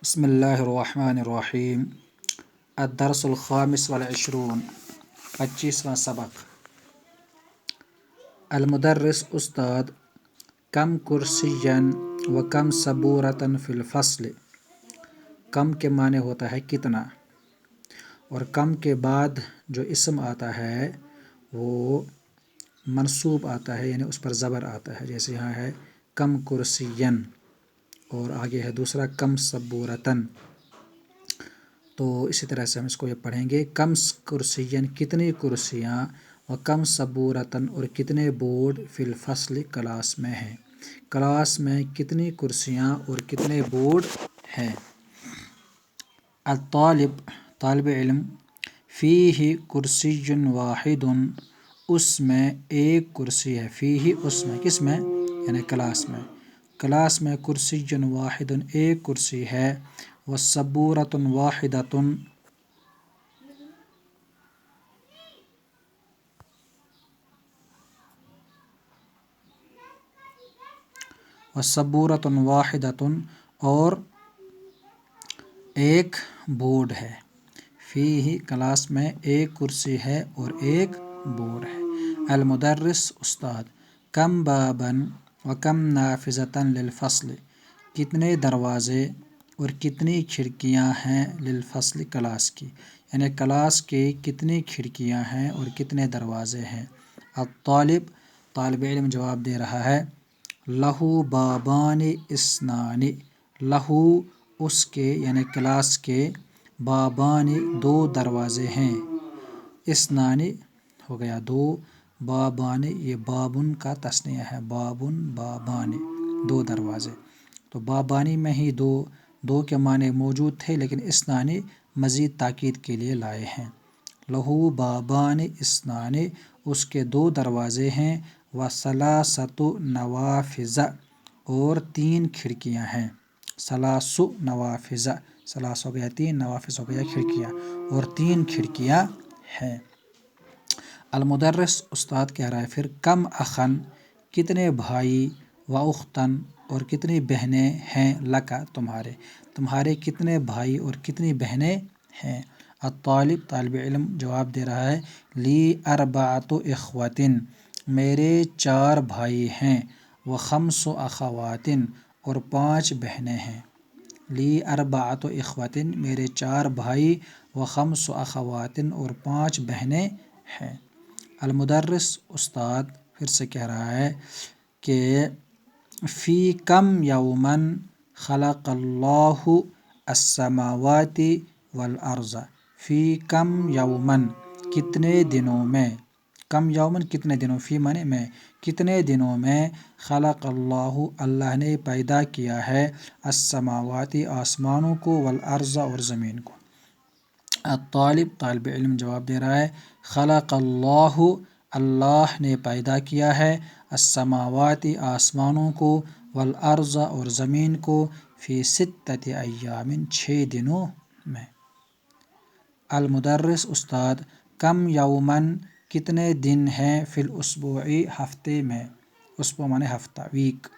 بسم اللہ الرحمن الرحیم الدرس الخامس والعشرون 25واں سبق المدرس استاد کم کرسین و کم صبورتن فی الفصل کم کے معنی ہوتا ہے کتنا، اور کم کے بعد جو اسم آتا ہے وہ منصوب آتا ہے، یعنی اس پر زبر آتا ہے، جیسے یہاں ہے کم کرسین اور آگے ہے دوسرا کم صبورتن۔ تو اسی طرح سے ہم اس کو یہ پڑھیں گے کم کرسین کتنی کرسیاں، و کم صبورتن اور کتنے بورڈ فی الفصل کلاس میں ہیں، کلاس میں کتنی کرسیاں اور کتنے بورڈ ہیں۔ الطالب طالب علم، فیہ کرسی واحد اس میں ایک کرسی ہے، فیہ اس میں، کس میں یعنی کلاس میں، کلاس میں کرسی واحد ایک کرسی ہے، و صبورۃ واحدۃ صبورۃ واحدۃ اور ایک بورڈ ہے، فیہ کلاس میں ایک کرسی ہے اور ایک بورڈ ہے۔ المدرس استاد کم باباً و کم نافذۃ للفصل کتنے دروازے اور کتنی کھڑکیاں ہیں للفصل کلاس کی، یعنی کلاس کی کتنی کھڑکیاں ہیں اور کتنے دروازے ہیں۔ الطالب طالب علم جواب دے رہا ہے لہو بابان اثنان، لہو اس کے یعنی کلاس کے، بابان دو دروازے ہیں، اثنان ہو گیا دو، بابان یہ بابن کا تثنیہ ہے، بابن بابان دو دروازے، تو بابانی میں ہی دو کے معنی موجود تھے، لیکن اثنان مزید تاکید کے لیے لائے ہیں۔ لہو بابان اثنان اس کے دو دروازے ہیں، و ثلاثۃ نوافذ اور تین کھڑکیاں ہیں، ثلاث نوافذ، ثلاث ہو گیا تین، نوافذ ہو گیا کھڑکیاں، اور تین کھڑکیاں ہیں۔ المدرس استاد کہہ رہا ہے پھر کم اخن کتنے بھائی، و اختن اور کتنی بہنیں ہیں، لکا تمہارے کتنے بھائی اور کتنی بہنیں ہیں۔ الطالب طالب علم جواب دے رہا ہے لی اربعۃ اخوۃ میرے چار بھائی ہیں، و خمس اخوات اور پانچ بہنیں ہیں۔ لی اربعۃ اخوۃ میرے چار بھائی، و خمس اخوات اور پانچ بہنیں ہیں۔ المدرس استاد پھر سے کہہ رہا ہے کہ فی کم یومن خلق اللہ السماوات والارض، فی کم یومن کتنے دنوں میں، کم یومن کتنے دنوں، فی معنی میں، کتنے دنوں میں، خلق اللہ اللہ نے پیدا کیا ہے، السماوات آسمانوں کو، والارض اور زمین کو۔ الطالب طالب علم جواب دے رہا ہے خلق اللہ اللہ نے پیدا کیا ہے، السماوات آسمانوں کو، والارض اور زمین کو، فی ستۃ ایام 6 دنوں میں۔ المدرس استاد کم یومن کتنے دن ہیں، فی الاسبوع ہفتے میں، اسبوع معنی ہفتہ ویک،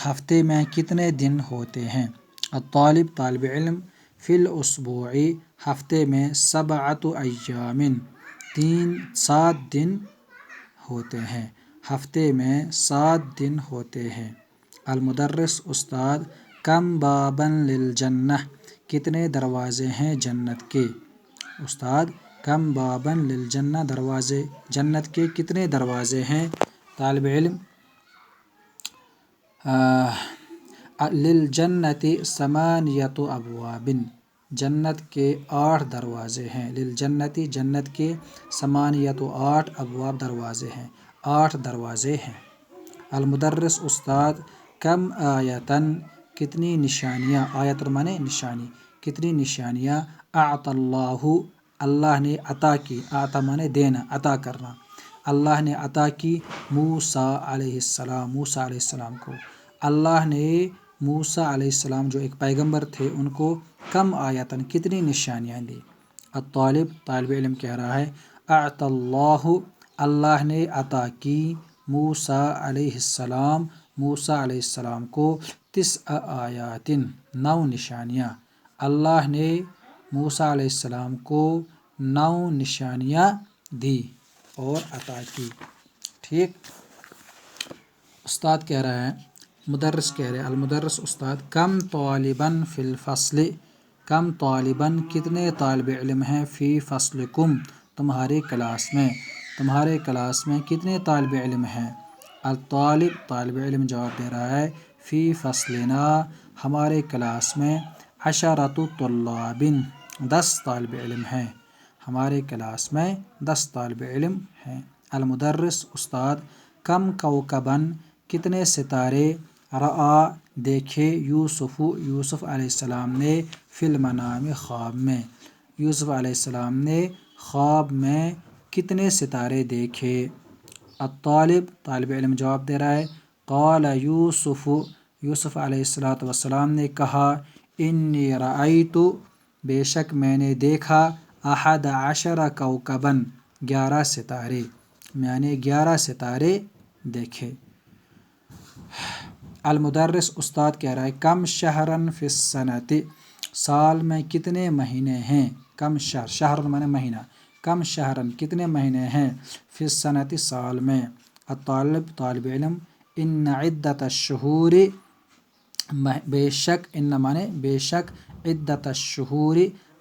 ہفتے میں کتنے دن ہوتے ہیں۔ الطالب طالب علم فی الاسبوع ہفتے میں 7 ایام 7 دن ہوتے ہیں، ہفتے میں 7 دن ہوتے ہیں۔ المدرس استاد کم باباً للجنہ کتنے دروازے ہیں جنت کے، استاد کم باباً للجنہ دروازے جنت کے کتنے دروازے ہیں۔ طالب علم للجنۃ 8 ابواب جنت کے 8 دروازے ہیں، للجنۃ جنت کے 8 ابواب دروازے ہیں، 8 دروازے ہیں۔ المدرس استاد کم آیتن کتنی نشانیاں، آیت معنی نشانی، کتنی نشانیاں، اعطى اللہ اللہ نے عطا کی، اعطى معنی دینا، عطا کرنا، اللہ نے عطا کی موسیٰ علیہ السلام، موسیٰ علیہ السلام کو، اللہ نے موسیٰ علیہ السلام جو ایک پیغمبر تھے ان کو کم آیتن کتنی نشانیاں دی۔ الطالب طالب علم کہہ رہا ہے اعطى اللہ اللہ نے عطا کی موسیٰ علیہ السلام، موسیٰ علیہ السلام کو آیاتن 9 نشانیاں، اللہ نے موسیٰ علیہ السلام کو 9 نشانیاں دی اور عطا کی. ٹھیک. استاد کہہ رہا ہے، مدرس کہہ رہے المدرس استاد، کم طالباً فی الفصل، کم طالباً کتنے طالب علم ہیں، فی فصلکم تمہارے کلاس میں، تمہارے کلاس میں کتنے طالب علم ہیں. الطالب طالب علم جواب دے رہا ہے، فی فصلنا ہمارے کلاس میں 10 طلاب 10 طالب علم ہیں، ہمارے کلاس میں 10 طالب علم ہیں. المدرس استاد، کم کوکباً کتنے ستارے، رآ دیکھے، یوسف علیہ السلام نے، فی المنام خواب میں، یوسف علیہ السلام نے خواب میں کتنے ستارے دیکھے. الطالب طالب علم جواب دے رہا ہے، قال یوسف علیہ السلام نے کہا، انی رأیت بے شک میں نے دیکھا، 11 کوکباً 11 ستارے، میں نے 11 ستارے دیکھے. المدرس استاد کہہ رہا ہے، کم شہراً فی السنۃ سال میں کتنے مہینے ہیں. کم شہر، شہر مانے مہینہ، کم شہراً کتنے مہینے ہیں، فی السنۃ سال میں. الطالب طالب علم، ان عدۃ الشہور بے شک، ان مانے بے شک، عدۃ الشہور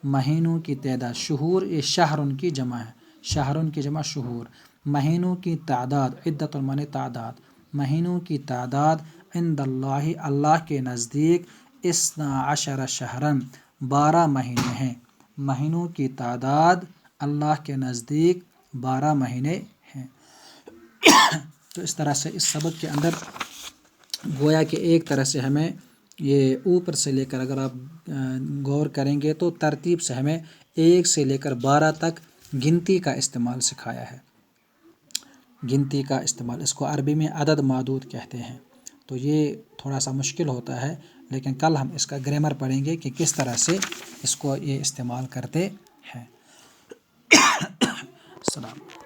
مہینوں کی تعداد، شہور یہ شہرن کی جمع ہے، شہرن کی جمع شہور، مہینوں کی تعداد، عدۃ مانے تعداد، مہینوں کی تعداد، عند اللہ اللہ کے نزدیک، 12 شہراً 12 مہینے ہیں، مہینوں کی تعداد اللہ کے نزدیک 12 مہینے ہیں. تو اس طرح سے اس سبق کے اندر گویا کہ ایک طرح سے ہمیں یہ اوپر سے لے کر اگر آپ غور کریں گے تو ترتیب سے ہمیں 1 سے لے کر 12 تک گنتی کا استعمال سکھایا ہے. گنتی کا استعمال، اس کو عربی میں عدد معدود کہتے ہیں. تو یہ تھوڑا سا مشکل ہوتا ہے، لیکن کل ہم اس کا گرامر پڑھیں گے کہ کس طرح سے اس کو یہ استعمال کرتے ہیں. السلام.